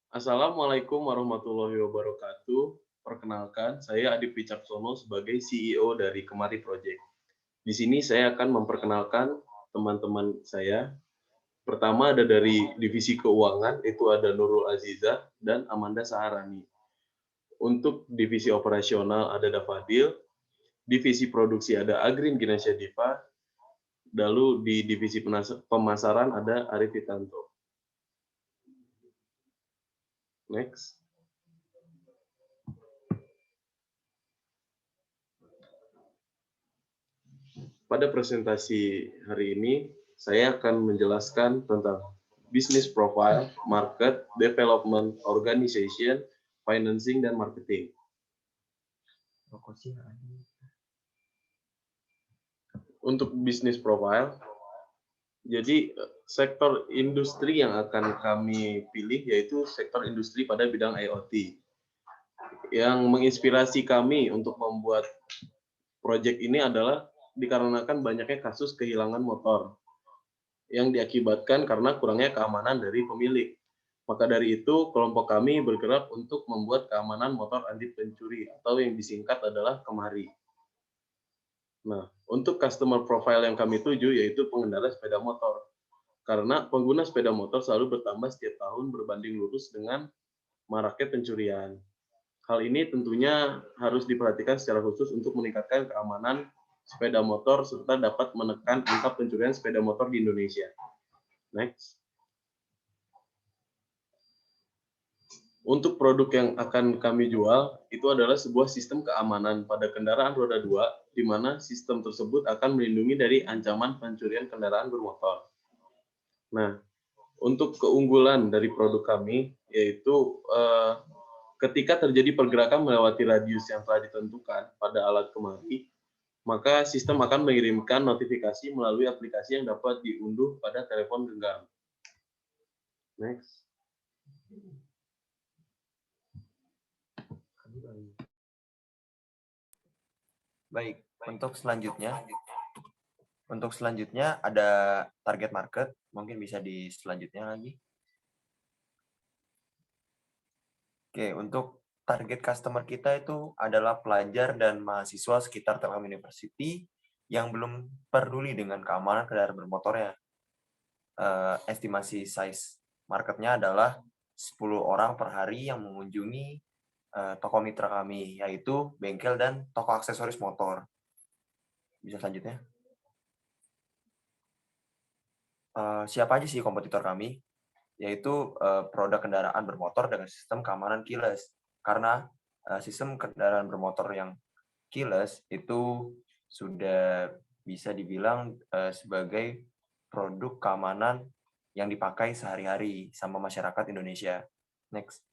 Assalamualaikum warahmatullahi wabarakatuh. Perkenalkan, saya Adi Wicaksono sebagai CEO dari Kemari Project. Di sini saya akan memperkenalkan teman-teman saya. Pertama ada dari divisi keuangan, itu ada Nurul Aziza dan Amanda Saharani. Untuk divisi operasional ada Dafadil, divisi produksi ada Agrin Ginasya Diva, lalu di divisi pemasaran ada Arif Fitanto. Next. Pada presentasi hari ini, saya akan menjelaskan tentang business profile, market, development, organization, financing, dan marketing. Untuk business profile, jadi sektor industri yang akan kami pilih yaitu sektor industri pada bidang IoT. Yang menginspirasi kami untuk membuat proyek ini adalah dikarenakan banyaknya kasus kehilangan motor yang diakibatkan karena kurangnya keamanan dari pemilik. Maka dari itu, kelompok kami bergerak untuk membuat keamanan motor anti pencuri atau yang disingkat adalah Kemari. Nah, untuk customer profile yang kami tuju yaitu pengendara sepeda motor. Karena pengguna sepeda motor selalu bertambah setiap tahun berbanding lurus dengan maraknya pencurian. Hal ini tentunya harus diperhatikan secara khusus untuk meningkatkan keamanan sepeda motor serta dapat menekan angka pencurian sepeda motor di Indonesia. Next. Untuk produk yang akan kami jual, itu adalah sebuah sistem keamanan pada kendaraan roda 2, di mana sistem tersebut akan melindungi dari ancaman pencurian kendaraan bermotor. Nah, untuk keunggulan dari produk kami, yaitu ketika terjadi pergerakan melewati radius yang telah ditentukan pada alat Kemari, maka sistem akan mengirimkan notifikasi melalui aplikasi yang dapat diunduh pada telepon genggam. Next. Baik, untuk selanjutnya ada target market, mungkin bisa di selanjutnya lagi. Oke, untuk target customer kita itu adalah pelajar dan mahasiswa sekitar Telkom University yang belum peduli dengan keamanan kendaraan bermotornya. Estimasi size marketnya adalah 10 orang per hari yang mengunjungi toko mitra kami, yaitu bengkel dan toko aksesoris motor. Bisa selanjutnya. Siapa aja sih kompetitor kami? Yaitu produk kendaraan bermotor dengan sistem keamanan keyless. Karena sistem kendaraan bermotor yang keyless itu sudah bisa dibilang sebagai produk keamanan yang dipakai sehari-hari sama masyarakat Indonesia. Next.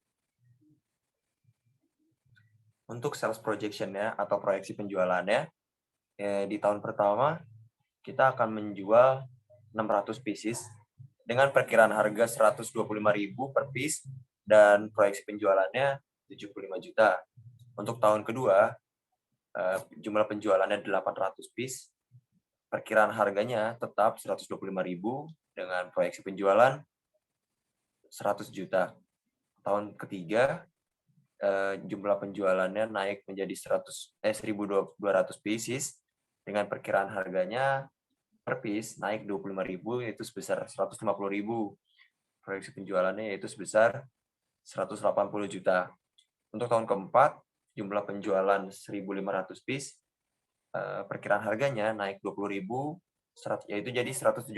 Untuk sales projection-nya atau proyeksi penjualannya, di tahun pertama kita akan menjual 600 pieces dengan perkiraan harga 125.000 per piece dan proyeksi penjualannya 75 juta. Untuk tahun kedua, jumlah penjualannya 800 piece, perkiraan harganya tetap 125.000 dengan proyeksi penjualan 100 juta. Tahun ketiga, jumlah penjualannya naik menjadi 1.200 pieces dengan perkiraan harganya per piece naik 25.000 yaitu sebesar 150.000. Proyeksi penjualannya yaitu sebesar 180 juta. Untuk tahun keempat, jumlah penjualan 1.500 piece, perkiraan harganya naik 20.000 yaitu jadi 170.000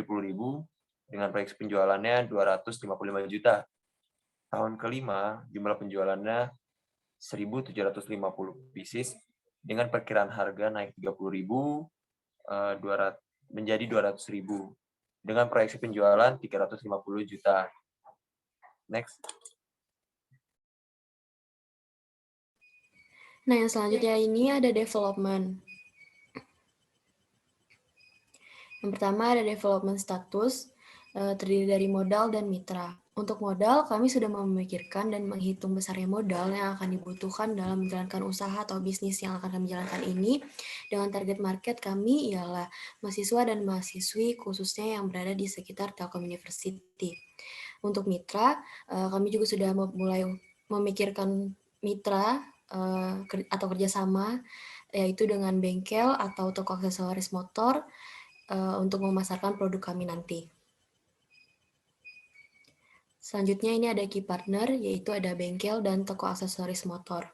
dengan proyeksi penjualannya 255 juta. Tahun kelima, jumlah penjualannya 1.750 pieces dengan perkiraan harga naik 30.000 menjadi 200.000 dengan proyeksi penjualan 350 juta. Next. Nah, yang selanjutnya ini ada development. Yang pertama ada development status. terdiri dari modal dan mitra. Untuk modal, kami sudah memikirkan dan menghitung besarnya modal yang akan dibutuhkan dalam menjalankan usaha atau bisnis yang akan kami jalankan ini, dengan target market kami ialah mahasiswa dan mahasiswi khususnya yang berada di sekitar Telkom University. Untuk mitra, kami juga sudah mulai memikirkan mitra atau kerjasama, yaitu dengan bengkel atau toko aksesoris motor untuk memasarkan produk kami nanti. Selanjutnya ini ada key partner, yaitu ada bengkel dan toko aksesoris motor.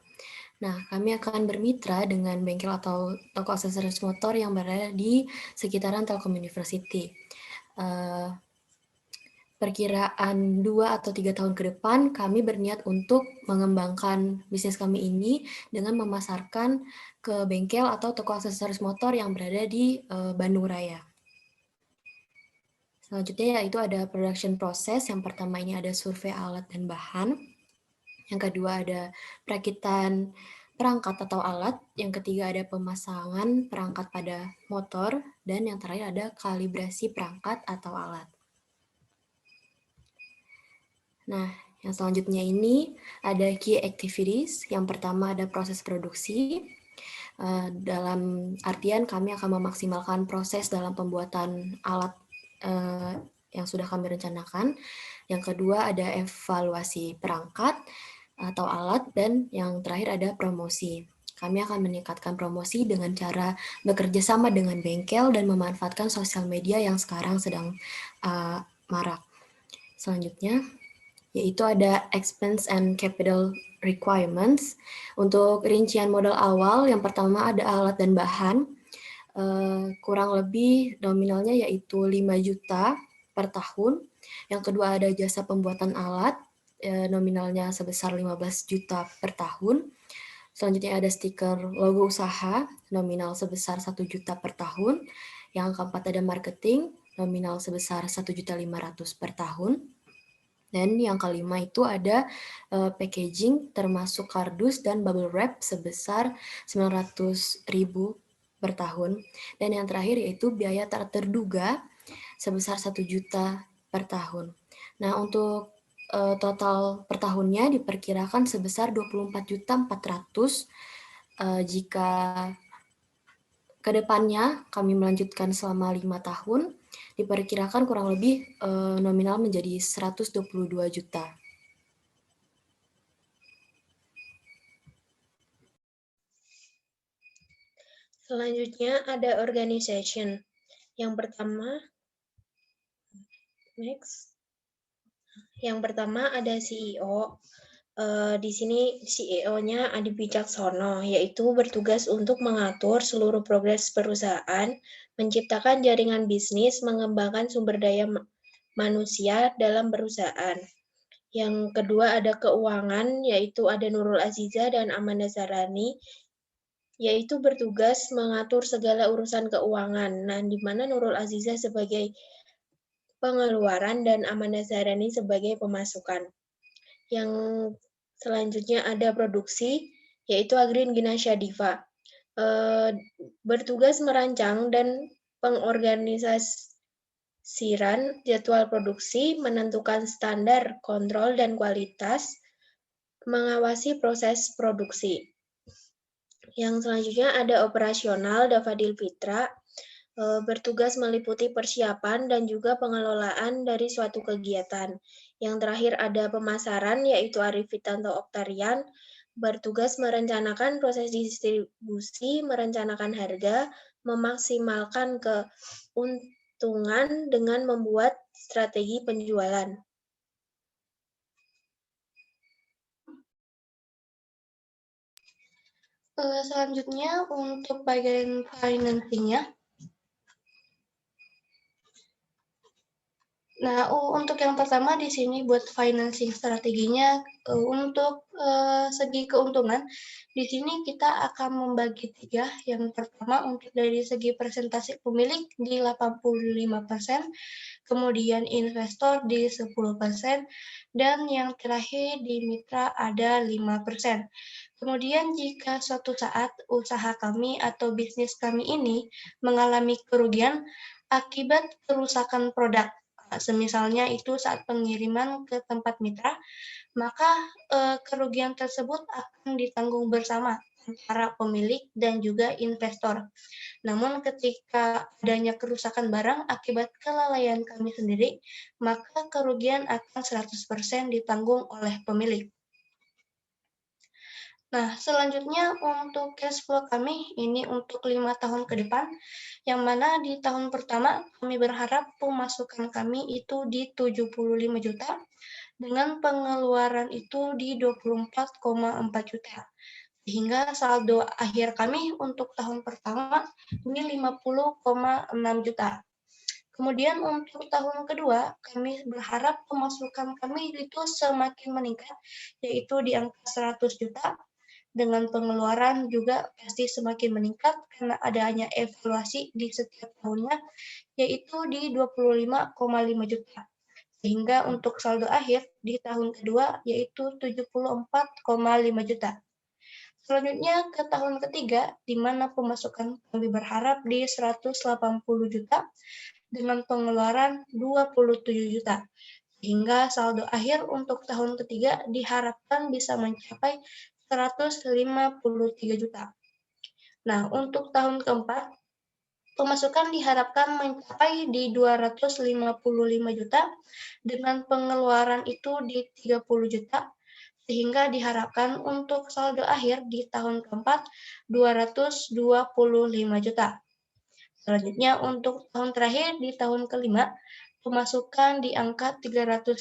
Nah, kami akan bermitra dengan bengkel atau toko aksesoris motor yang berada di sekitaran Telkom University. Perkiraan 2 atau 3 tahun ke depan, kami berniat untuk mengembangkan bisnis kami ini dengan memasarkan ke bengkel atau toko aksesoris motor yang berada di Bandung Raya. Selanjutnya yaitu ada production process. Yang pertama ini ada survei alat dan bahan. Yang kedua ada perakitan perangkat atau alat. Yang ketiga ada pemasangan perangkat pada motor. Dan yang terakhir ada kalibrasi perangkat atau alat. Nah, yang selanjutnya ini ada key activities. Yang pertama ada proses produksi. Dalam artian kami akan memaksimalkan proses dalam pembuatan alat yang sudah kami rencanakan. Yang kedua ada evaluasi perangkat atau alat, dan yang terakhir ada promosi. Kami akan meningkatkan promosi dengan cara bekerja sama dengan bengkel dan memanfaatkan sosial media yang sekarang sedang marak. Selanjutnya yaitu ada expense and capital requirements. Untuk rincian modal awal, yang pertama ada alat dan bahan. Kurang lebih nominalnya yaitu 5 juta per tahun. Yang kedua ada jasa pembuatan alat, nominalnya sebesar 15 juta per tahun. Selanjutnya ada stiker logo usaha, nominal sebesar 1 juta per tahun. Yang keempat ada marketing, nominal sebesar 1.500.000 per tahun. Dan yang kelima itu ada packaging termasuk kardus dan bubble wrap sebesar 900.000 per tahun. Dan yang terakhir yaitu biaya tak terduga sebesar 1 juta per tahun. Nah, untuk total per tahunnya diperkirakan sebesar 24.400.000 jika kedepannya kami melanjutkan selama 5 tahun, diperkirakan kurang lebih nominal menjadi 122 juta. Selanjutnya ada organization. Yang pertama, Yang pertama ada CEO. Di sini CEO-nya Adi Wicaksono, yaitu bertugas untuk mengatur seluruh progres perusahaan, menciptakan jaringan bisnis, mengembangkan sumber daya manusia dalam perusahaan. Yang kedua ada keuangan, yaitu ada Nurul Aziza dan Amanda Sarani, yaitu bertugas mengatur segala urusan keuangan. Nah, di mana Nurul Aziza sebagai pengeluaran dan Amanda Sarani sebagai pemasukan. Yang selanjutnya ada produksi, yaitu Agrin Ginasya Diva. Bertugas merancang dan pengorganisasiran jadwal produksi, menentukan standar kontrol dan kualitas, mengawasi proses produksi. Yang selanjutnya ada operasional Dafadil Fitra, bertugas meliputi persiapan dan juga pengelolaan dari suatu kegiatan. Yang terakhir ada pemasaran, yaitu Arif Fitanto Oktarian, bertugas merencanakan proses distribusi, merencanakan harga, memaksimalkan keuntungan dengan membuat strategi penjualan. Selanjutnya untuk bagian financing-nya. Nah, untuk yang pertama di sini buat financing strateginya, untuk segi keuntungan, di sini kita akan membagi 3. Yang pertama untuk dari segi presentasi pemilik di 85%, kemudian investor di 10%, dan yang terakhir di mitra ada 5%. Kemudian jika suatu saat usaha kami atau bisnis kami ini mengalami kerugian akibat kerusakan produk Semisalnya itu saat pengiriman ke tempat mitra, maka kerugian tersebut akan ditanggung bersama antara pemilik dan juga investor. Namun ketika adanya kerusakan barang akibat kelalaian kami sendiri, maka kerugian akan 100% ditanggung oleh pemilik. Nah, selanjutnya untuk cash flow kami ini untuk 5 tahun ke depan, yang mana di tahun pertama kami berharap pemasukan kami itu di 75 juta, dengan pengeluaran itu di 24,4 juta. Sehingga saldo akhir kami untuk tahun pertama ini 50,6 juta. Kemudian untuk tahun kedua, kami berharap pemasukan kami itu semakin meningkat, yaitu di angka 100 juta, dengan pengeluaran juga pasti semakin meningkat karena adanya evaluasi di setiap tahunnya, yaitu di 25,5 juta. Sehingga untuk saldo akhir di tahun kedua yaitu 74,5 juta. Selanjutnya ke tahun ketiga, di mana pemasukan kami berharap di 180 juta dengan pengeluaran 27 juta. Sehingga saldo akhir untuk tahun ketiga diharapkan bisa mencapai 153 juta. Nah, untuk tahun keempat, pemasukan diharapkan mencapai di 255 juta dengan pengeluaran itu di 30 juta, sehingga diharapkan untuk saldo akhir di tahun keempat 225 juta. Selanjutnya untuk tahun terakhir di tahun kelima, pemasukan di angka 350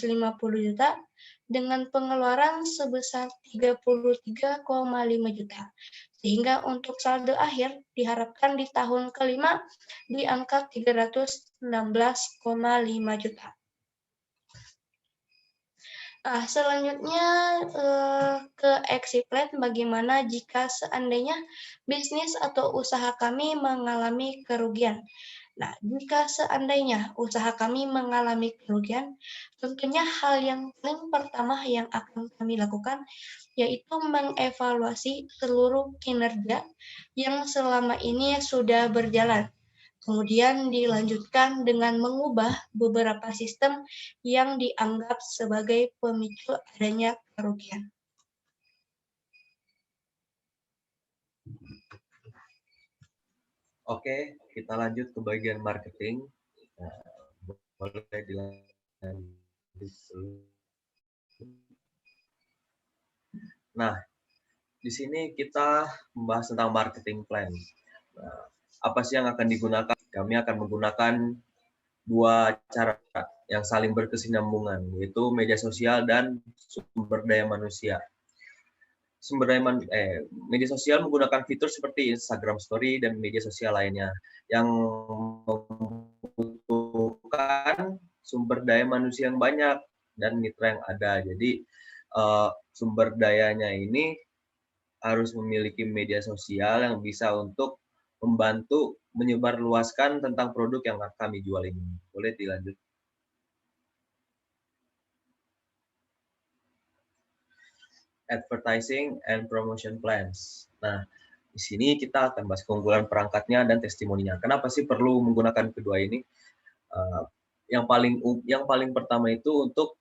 juta dengan pengeluaran sebesar 33,5 juta. Sehingga untuk saldo akhir diharapkan di tahun kelima di angka 316,5 juta. Selanjutnya ke exit plan, bagaimana jika seandainya bisnis atau usaha kami mengalami kerugian. Nah, jika seandainya usaha kami mengalami kerugian, tentunya hal yang paling pertama yang akan kami lakukan yaitu mengevaluasi seluruh kinerja yang selama ini sudah berjalan. Kemudian dilanjutkan dengan mengubah beberapa sistem yang dianggap sebagai pemicu adanya kerugian. Oke, kita lanjut ke bagian marketing. Boleh dilanjut. Nah, di sini kita membahas tentang marketing plan. Nah, apa sih yang akan digunakan? Kami akan menggunakan dua cara yang saling berkesinambungan, yaitu media sosial dan sumber daya manusia. Media sosial menggunakan fitur seperti Instagram Story dan media sosial lainnya yang membutuhkan sumber daya manusia yang banyak dan mitra yang ada. Jadi sumber dayanya ini harus memiliki media sosial yang bisa untuk membantu menyebarluaskan tentang produk yang kami jual ini. Boleh dilanjut. Advertising and promotion plans. Nah, di sini kita akan bahas keunggulan perangkatnya dan testimoninya. Kenapa sih perlu menggunakan kedua ini? Yang paling pertama itu untuk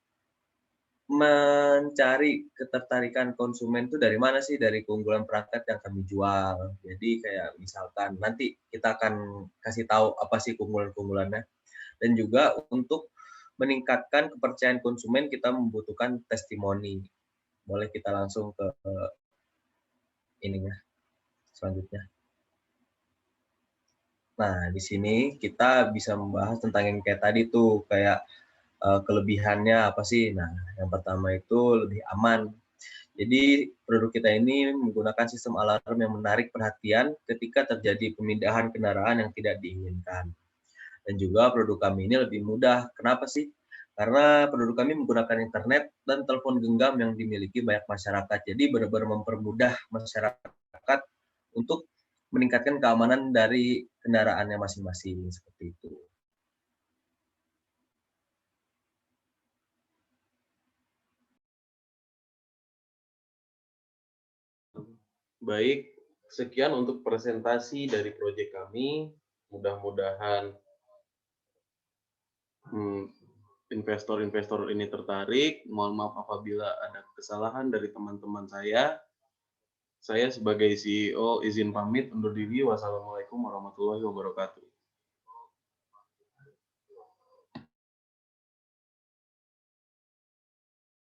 mencari ketertarikan konsumen itu dari mana sih? Dari keunggulan perangkat yang kami jual. Jadi kayak misalkan nanti kita akan kasih tahu apa sih keunggulan-keunggulannya. Dan juga untuk meningkatkan kepercayaan konsumen kita membutuhkan testimoni. Boleh kita langsung ke ininya selanjutnya. Nah, di sini kita bisa membahas tentang yang kayak tadi tuh, kayak kelebihannya apa sih? Nah, yang pertama itu lebih aman. Jadi produk kita ini menggunakan sistem alarm yang menarik perhatian ketika terjadi pemindahan kendaraan yang tidak diinginkan. Dan juga produk kami ini lebih mudah. Kenapa sih? Karena produk kami menggunakan internet dan telepon genggam yang dimiliki banyak masyarakat. Jadi benar-benar mempermudah masyarakat untuk meningkatkan keamanan dari kendaraannya masing-masing, seperti itu. Baik, sekian untuk presentasi dari proyek kami. Mudah-mudahan investor-investor ini tertarik. Mohon maaf apabila ada kesalahan dari teman-teman saya. Saya sebagai CEO izin pamit undur diri. Wassalamualaikum warahmatullahi wabarakatuh.